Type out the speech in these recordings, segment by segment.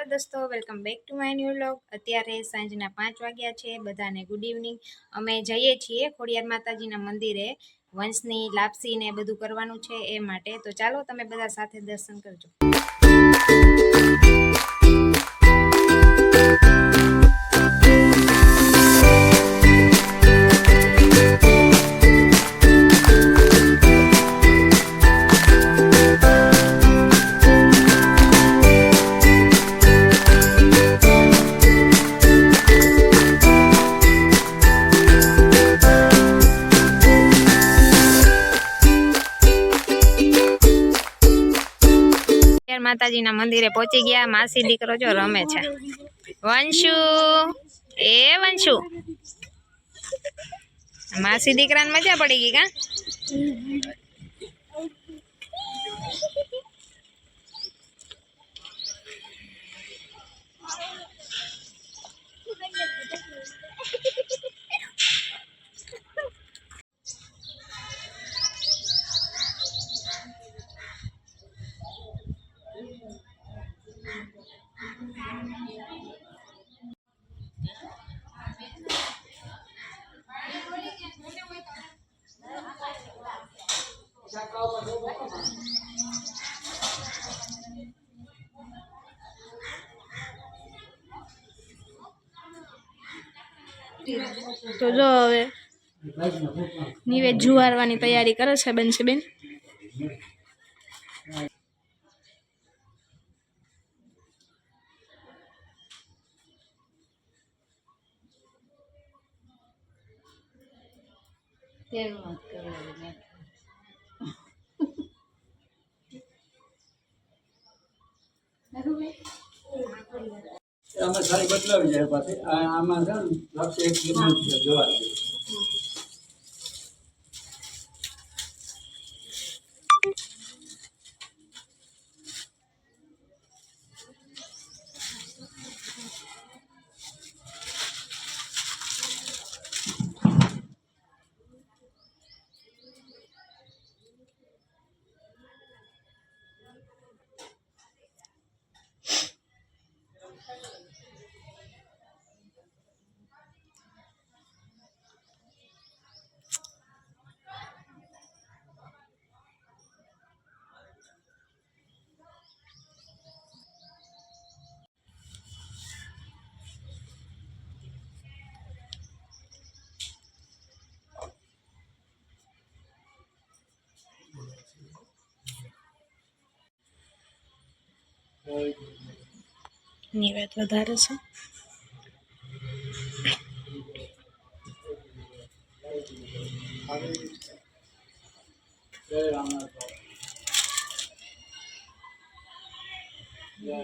Hello दोस्तों, welcome back to my new vlog. अत्यारे सांजना 5 वाग्या छे। बधाने गुड इवनिंग। अमे जईए छीए खोडियार माताजीना मंदिरे वंशनी लापसी ने बधुं करवानुं छे ए माटे। तो चालो तमे बधा साथे दर्शन करजो। माताजीना मंदिरे पहुंची गया। मासी दीकरो जो रमे छे। वंशु ए वंशु मासी दीकरा ने मजा पड़ी गई का? तो जो हवे निवेद जुवारवानी तैयारी करे छे बंशीबेन। आमा सारी बदलावी जाए पाछे आमा છે લક્ષ એક કિલોમીટર છે જોવા દે निवेद વધારે છે। જય રામનાથ જય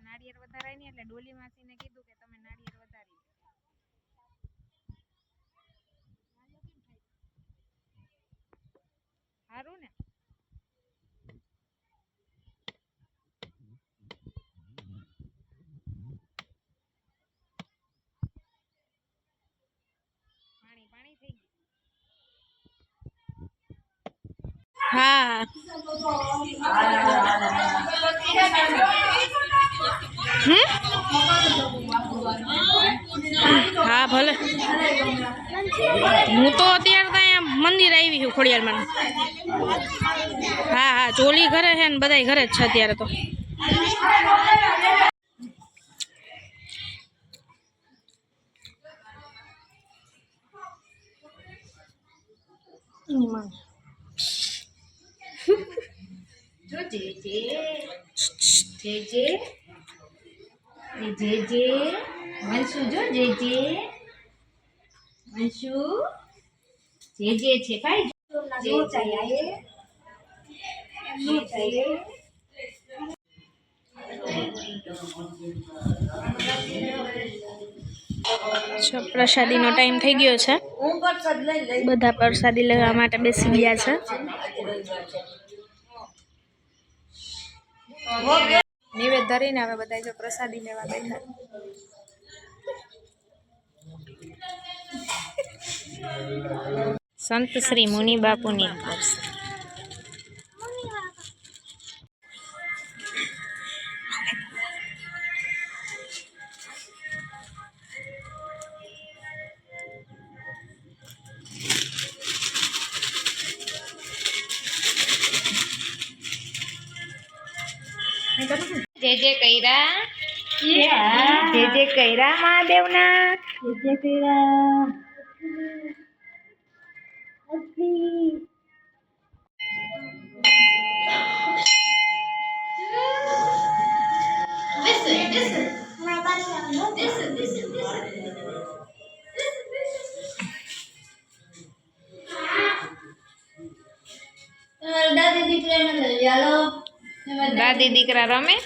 नारिયેર વધારાય ની એટલે ડોલી માસીને કીધું કે તમે નારિયેર વધારી હારું ને પાણી પાણી થઈ ગયું। हाँ હા ભલે. હું તો અત્યારે તો અહીંયા મંદિર આવી છું ખોડિયારમાં. હા હા, ચોલી ઘરે છે ને બધાય ઘરે જ છે અત્યારે તો. જો જે વંશુ, જો જે વંશુ જે છે ભાઈ, પ્રસાદીનો ટાઈમ થઈ ગયો છે. બધા પ્રસાદી લેવા માટે બેસી ગયા છે. નિવેદ ધરીને હવે બધા જો પ્રસાદી લેવા બેઠા. સંત શ્રી મુનિ બાપુની જે કૈરા મહાદેવના દાદી દીકરા રમે.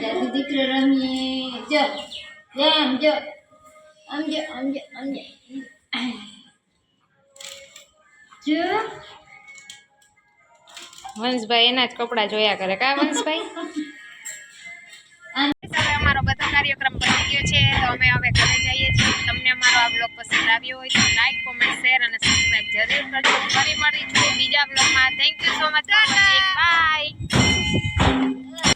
દાદી દીકરા રમીએ. જો આમ જો વંશભાઈ એના જ કપડા જોયા કરે કા વંશભાઈ. હવે અમારો બધો કાર્યક્રમ પતી ગયો છે તો અમે હવે ઘરે જઈએ છીએ. તમને અમારો આ બ્લોગ પસંદ આવ્યો હોય તો લાઈક, કોમેન્ટ, શેર અને સબસ્ક્રાઇબ જરૂર કરજો. ફરી મળીશું બીજા બ્લોગમાં. Thank you so much for watching. By.